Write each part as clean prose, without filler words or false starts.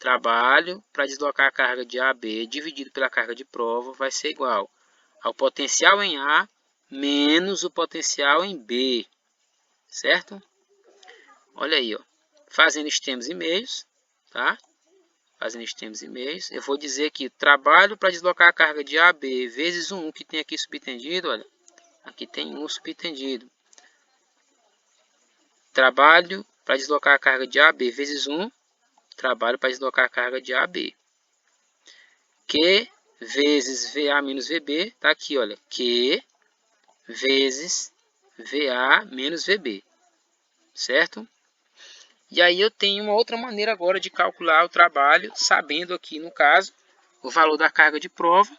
trabalho para deslocar a carga de A a B dividido pela carga de prova vai ser igual ao potencial em A menos o potencial em B, certo? Olha aí, ó. Fazendo extremos e meios, tá? Fazendo extremos e meios, eu vou dizer que trabalho para deslocar a carga de A a B vezes 1 que tem aqui subtendido, olha. Aqui tem 1 subtendido. Trabalho para deslocar a carga de A a B vezes 1, trabalho para deslocar a carga de A a B. Q vezes VA menos VB, tá aqui, olha. Q vezes VA menos VB, certo? E aí eu tenho uma outra maneira agora de calcular o trabalho, sabendo aqui, no caso, o valor da carga de prova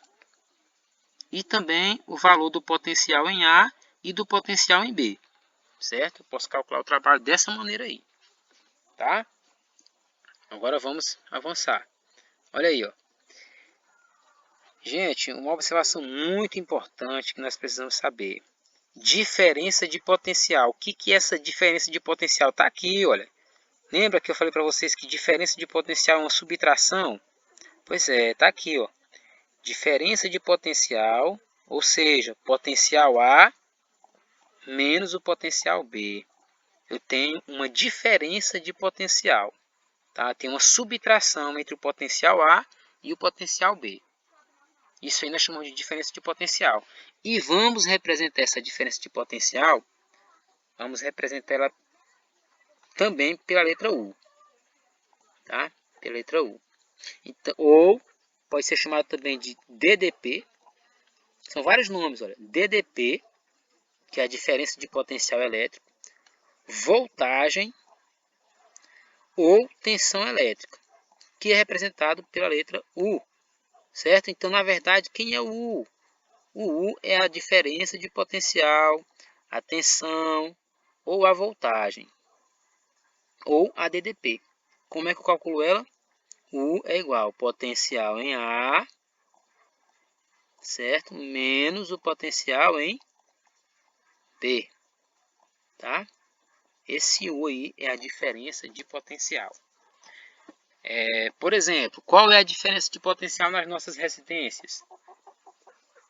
e também o valor do potencial em A e do potencial em B, certo? Eu posso calcular o trabalho dessa maneira aí, tá? Agora vamos avançar. Olha aí, ó. Gente, uma observação muito importante que nós precisamos saber. Diferença de potencial. O que é essa diferença de potencial? Está aqui, olha. Lembra que eu falei para vocês que diferença de potencial é uma subtração? Pois é, está aqui, ó. Diferença de potencial, ou seja, potencial A menos o potencial B. Eu tenho uma diferença de potencial, tá? Tem uma subtração entre o potencial A e o potencial B. Isso aí nós chamamos de diferença de potencial. E vamos representar essa diferença de potencial, vamos representar ela também pela letra U, tá? Pela letra U. Então, ou pode ser chamado também de DDP. São vários nomes, olha. DDP, que é a diferença de potencial elétrico, voltagem ou tensão elétrica, que é representado pela letra U, certo? Então, na verdade, quem é o U? O U é a diferença de potencial, a tensão ou a voltagem, ou a DDP. Como é que eu calculo ela? U é igual ao potencial em A, certo? Menos o potencial em B, tá? Esse U aí é a diferença de potencial. Por exemplo, qual é a diferença de potencial nas nossas residências?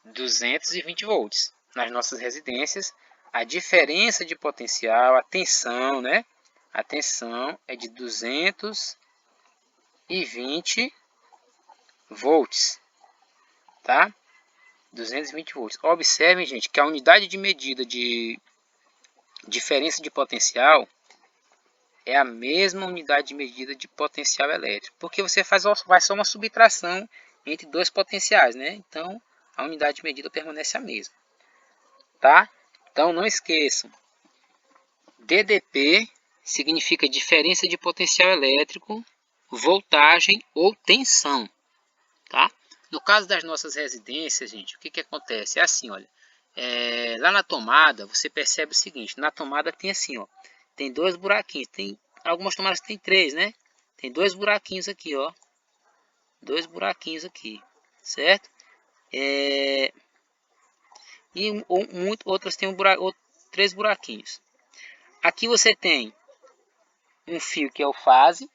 220 volts. Nas nossas residências, a diferença de potencial, a tensão, né? A tensão é de 220 volts, tá? 220 volts. Observem, gente, que a unidade de medida de diferença de potencial é a mesma unidade de medida de potencial elétrico, porque você faz só uma subtração entre dois potenciais, né? Então, a unidade de medida permanece a mesma, tá? Então, não esqueçam, DDP significa diferença de potencial elétrico, voltagem ou tensão, tá? No caso das nossas residências, gente, o que acontece? É assim, olha, lá na tomada, você percebe o seguinte, na tomada tem assim, ó, tem dois buraquinhos, tem algumas tomadas que tem três, né? Tem dois buraquinhos aqui, ó, dois buraquinhos aqui, certo? E outras tem três buraquinhos. Aqui você tem um fio que é o fase.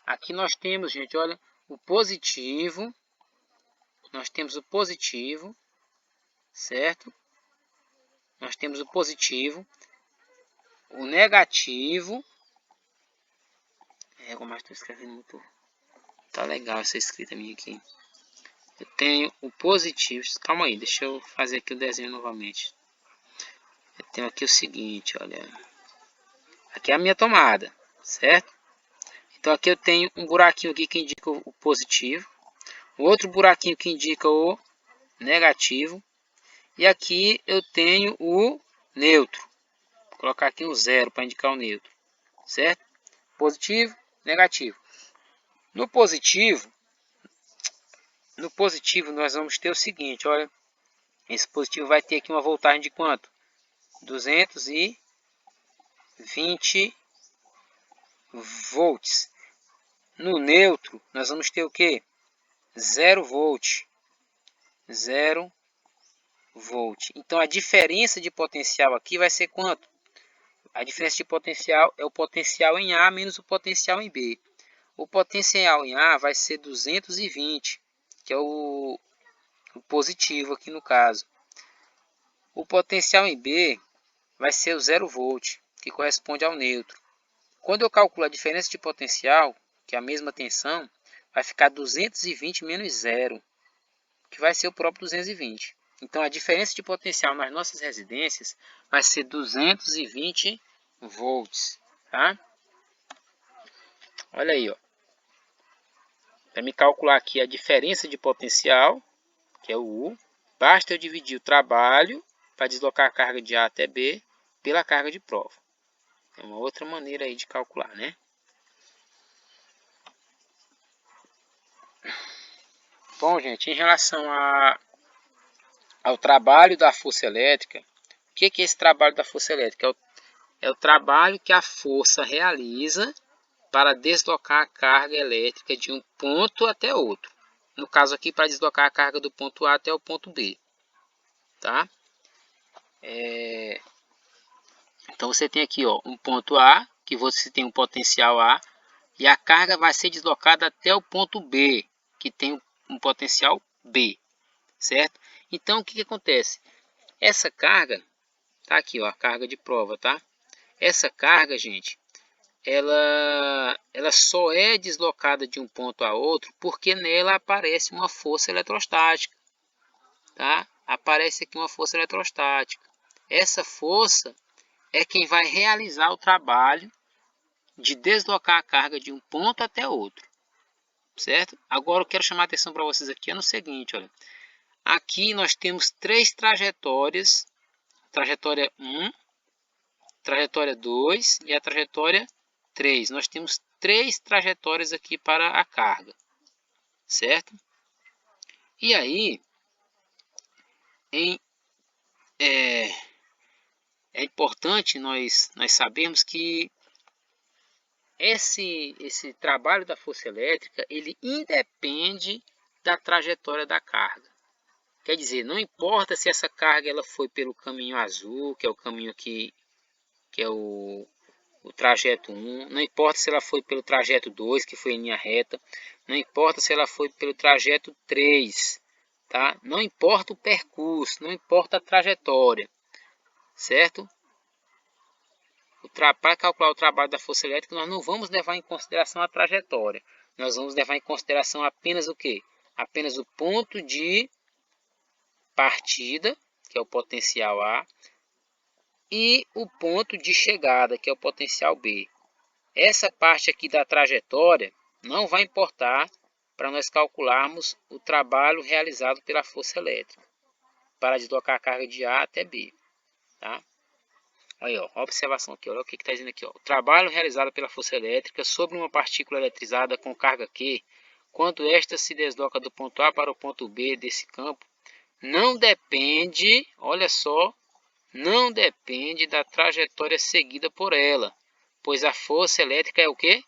Aqui nós temos, gente, olha, o positivo. Nós temos o positivo, certo? Nós temos o positivo, o negativo. Como estou escrevendo muito. Tá legal essa escrita minha aqui. Eu tenho o positivo. Calma aí, deixa eu fazer aqui o desenho novamente. Eu tenho aqui o seguinte, olha. Aqui é a minha tomada, certo? Então aqui eu tenho um buraquinho aqui que indica o positivo. Outro buraquinho que indica o negativo. E aqui eu tenho o neutro. Vou colocar aqui um zero para indicar o neutro, certo? Positivo, negativo. No positivo nós vamos ter o seguinte, olha. Esse positivo vai ter aqui uma voltagem de quanto? 220 volts. No neutro nós vamos ter o que? 0 volt. 0 volt. Então a diferença de potencial aqui vai ser quanto? A diferença de potencial é o potencial em A menos o potencial em B. O potencial em A vai ser 220, que é o positivo aqui no caso. O potencial em B vai ser o 0 volt, que corresponde ao neutro. Quando eu calculo a diferença de potencial, que é a mesma tensão, vai ficar 220 menos 0, que vai ser o próprio 220. Então a diferença de potencial nas nossas residências vai ser 220 volts, tá? Olha aí, ó. Para me calcular aqui a diferença de potencial, que é o U, basta eu dividir o trabalho para deslocar a carga de A até B pela carga de prova. É uma outra maneira aí de calcular, né? Bom, gente, em relação ao trabalho da força elétrica, o que é esse trabalho da força elétrica? É o trabalho que a força realiza para deslocar a carga elétrica de um ponto até outro. No caso aqui, para deslocar a carga do ponto A até o ponto B. Tá? Então você tem aqui, ó, um ponto A, que você tem um potencial A, e a carga vai ser deslocada até o ponto B, que tem um potencial B, certo? Então o que acontece? Essa carga, tá aqui, ó, a carga de prova, tá? Essa carga, gente, ela só é deslocada de um ponto a outro porque nela aparece uma força eletrostática, tá? Aparece aqui uma força eletrostática. Essa força é quem vai realizar o trabalho de deslocar a carga de um ponto até outro, certo? Agora eu quero chamar a atenção para vocês aqui no seguinte, olha. Aqui nós temos três trajetórias, trajetória 1, trajetória 2 e a trajetória 3. Nós temos três trajetórias aqui para a carga, certo? E aí, é, é importante nós sabermos que esse trabalho da força elétrica, ele independe da trajetória da carga. Quer dizer, não importa se essa carga ela foi pelo caminho azul, que é o caminho que é o trajeto 1, não importa se ela foi pelo trajeto 2, que foi em linha reta, não importa se ela foi pelo trajeto 3, tá? Não importa o percurso, não importa a trajetória, certo? Para calcular o trabalho da força elétrica, nós não vamos levar em consideração a trajetória. Nós vamos levar em consideração apenas o quê? Apenas o ponto de partida, que é o potencial A, e o ponto de chegada, que é o potencial B. Essa parte aqui da trajetória não vai importar para nós calcularmos o trabalho realizado pela força elétrica para deslocar a carga de A até B. Tá? Aí, ó, a observação aqui, olha o que está dizendo aqui. Ó. O trabalho realizado pela força elétrica sobre uma partícula eletrizada com carga Q, quando esta se desloca do ponto A para o ponto B desse campo, não depende, olha só, não depende da trajetória seguida por ela, pois a força elétrica é o quê?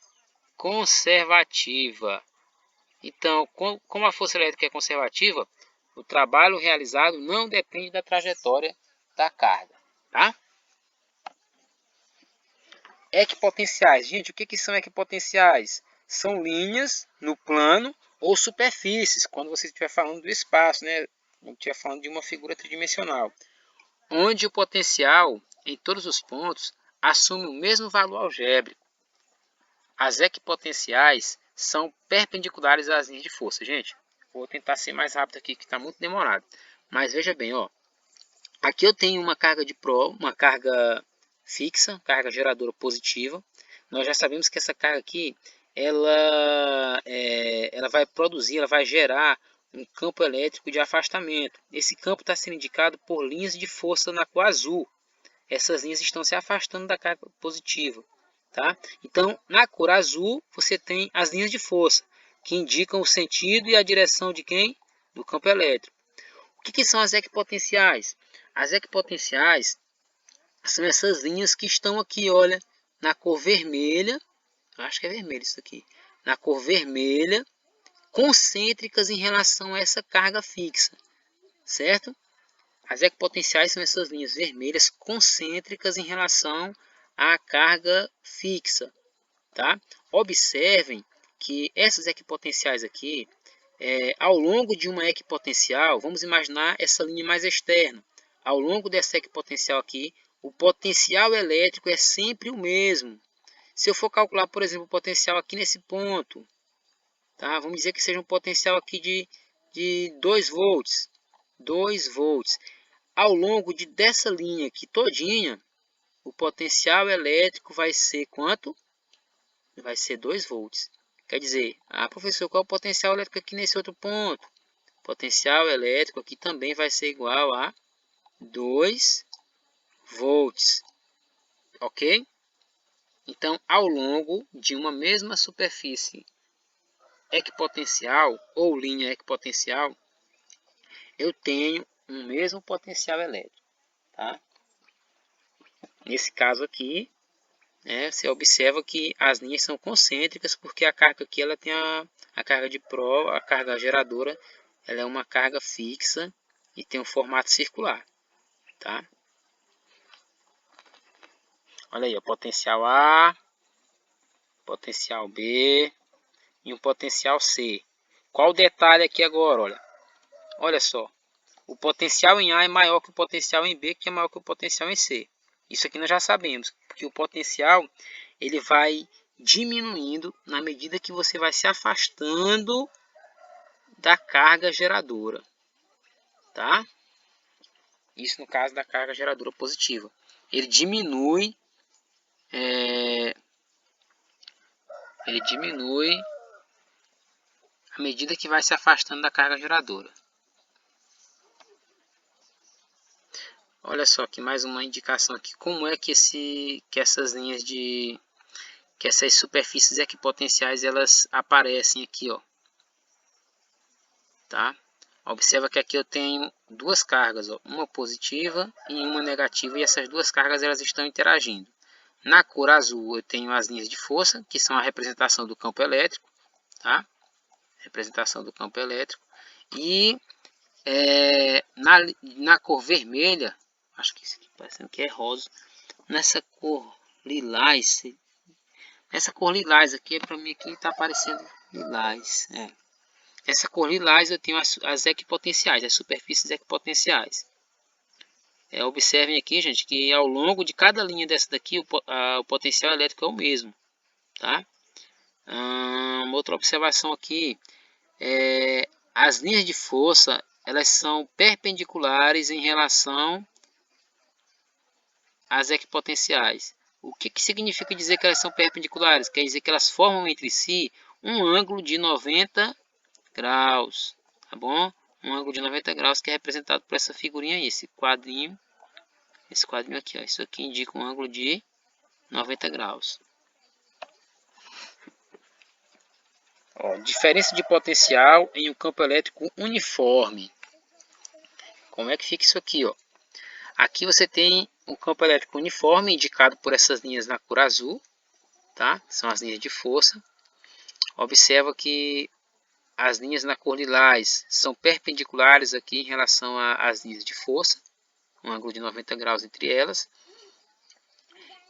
Conservativa. Então, como a força elétrica é conservativa, o trabalho realizado não depende da trajetória da carga, tá? Equipotenciais. Gente, o que são equipotenciais? São linhas no plano ou superfícies, quando você estiver falando do espaço, né? Quando estiver falando de uma figura tridimensional, onde o potencial em todos os pontos assume o mesmo valor algébrico. As equipotenciais são perpendiculares às linhas de força. Gente, vou tentar ser mais rápido aqui, que está muito demorado. Mas veja bem, ó. Aqui eu tenho uma carga de prova, uma carga fixa, carga geradora positiva. Nós já sabemos que essa carga aqui, ela vai produzir, ela vai gerar um campo elétrico de afastamento. Esse campo está sendo indicado por linhas de força na cor azul. Essas linhas estão se afastando da carga positiva. Tá? Então, na cor azul, você tem as linhas de força, que indicam o sentido e a direção de quem? Do campo elétrico. O que são as equipotenciais? As equipotenciais são essas linhas que estão aqui, olha, na cor vermelha, acho que é vermelho isso aqui, na cor vermelha, concêntricas em relação a essa carga fixa. certo? As equipotenciais são essas linhas vermelhas concêntricas em relação à carga fixa, tá? Observem que essas equipotenciais aqui, ao longo de uma equipotencial, vamos imaginar essa linha mais externa. Ao longo dessa equipotencial aqui, o potencial elétrico é sempre o mesmo. Se eu for calcular, por exemplo, o potencial aqui nesse ponto, tá? Vamos dizer que seja um potencial aqui de 2 volts. 2 volts. Ao longo dessa linha aqui todinha, o potencial elétrico vai ser quanto? Vai ser 2 volts. Quer dizer, professor, qual é o potencial elétrico aqui nesse outro ponto? O potencial elétrico aqui também vai ser igual a 2 volts. Ok? Então, ao longo de uma mesma superfície equipotencial ou linha equipotencial, eu tenho um mesmo potencial elétrico. Tá? Nesse caso aqui, você observa que as linhas são concêntricas, porque a carga aqui ela tem a carga de prova, a carga geradora, ela é uma carga fixa e tem um formato circular. Tá? Olha aí, o potencial A, potencial B e um potencial C. Qual o detalhe aqui agora? Olha só, o potencial em A é maior que o potencial em B, que é maior que o potencial em C. Isso aqui nós já sabemos, porque o potencial ele vai diminuindo na medida que você vai se afastando da carga geradora, tá? Isso no caso da carga geradora positiva. Ele diminui, à medida que vai se afastando da carga geradora. Olha só aqui mais uma indicação aqui, como é que essas linhas que essas superfícies equipotenciais elas aparecem aqui, ó. Tá? Observa que aqui eu tenho duas cargas, ó, uma positiva e uma negativa, e essas duas cargas elas estão interagindo. Na cor azul eu tenho as linhas de força, que são a representação do campo elétrico, tá? Representação do campo elétrico. E na cor vermelha, acho que isso aqui parecendo que é rosa, nessa cor lilás, essa cor lilás aqui, para mim aqui está aparecendo lilás, Essa cor lilás eu tenho as equipotenciais, as superfícies equipotenciais. Observem aqui, gente, que ao longo de cada linha dessa daqui, o potencial elétrico é o mesmo. Tá? Uma outra observação aqui, as linhas de força, elas são perpendiculares em relação às equipotenciais. O que significa dizer que elas são perpendiculares? Quer dizer que elas formam entre si um ângulo de 90 graus, tá bom? Um ângulo de 90 graus que é representado por essa figurinha aí, esse quadrinho aqui, ó. Isso aqui indica um ângulo de 90 graus. Ó, diferença de potencial em um campo elétrico uniforme. Como é que fica isso aqui, ó? Aqui você tem um campo elétrico uniforme indicado por essas linhas na cor azul, tá? São as linhas de força. Observa que as linhas na cor lilás são perpendiculares aqui em relação às linhas de força, um ângulo de 90 graus entre elas.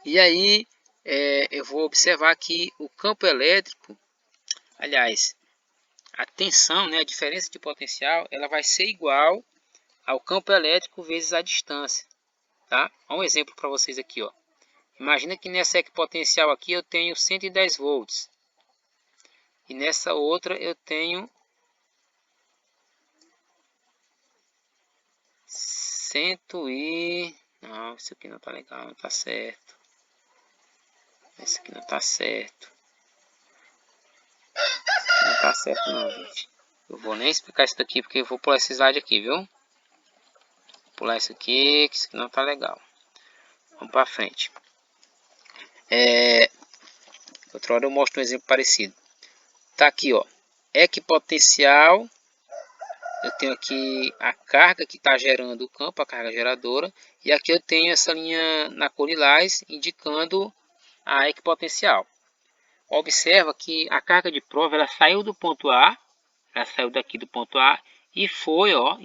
E aí eu vou observar que o campo elétrico, aliás, a tensão, a diferença de potencial, ela vai ser igual ao campo elétrico vezes a distância. Tá? Um exemplo para vocês aqui, ó. Imagina que nessa equipotencial aqui eu tenho 110 volts. E nessa outra eu tenho 100 e... Não, isso aqui não tá legal, não tá certo. Isso aqui não tá certo. Não tá certo não, gente. Eu vou nem explicar isso daqui porque eu vou pular esse slide aqui, viu? Vou pular isso aqui, que isso aqui não tá legal. Vamos para frente. Outra hora eu mostro um exemplo parecido. Tá aqui, ó. Equipotencial. Eu tenho aqui a carga que está gerando o campo, a carga geradora. E aqui eu tenho essa linha na cor lilás indicando a equipotencial. Observa que a carga de prova ela saiu do ponto A, ela saiu daqui do ponto A e foi, ó,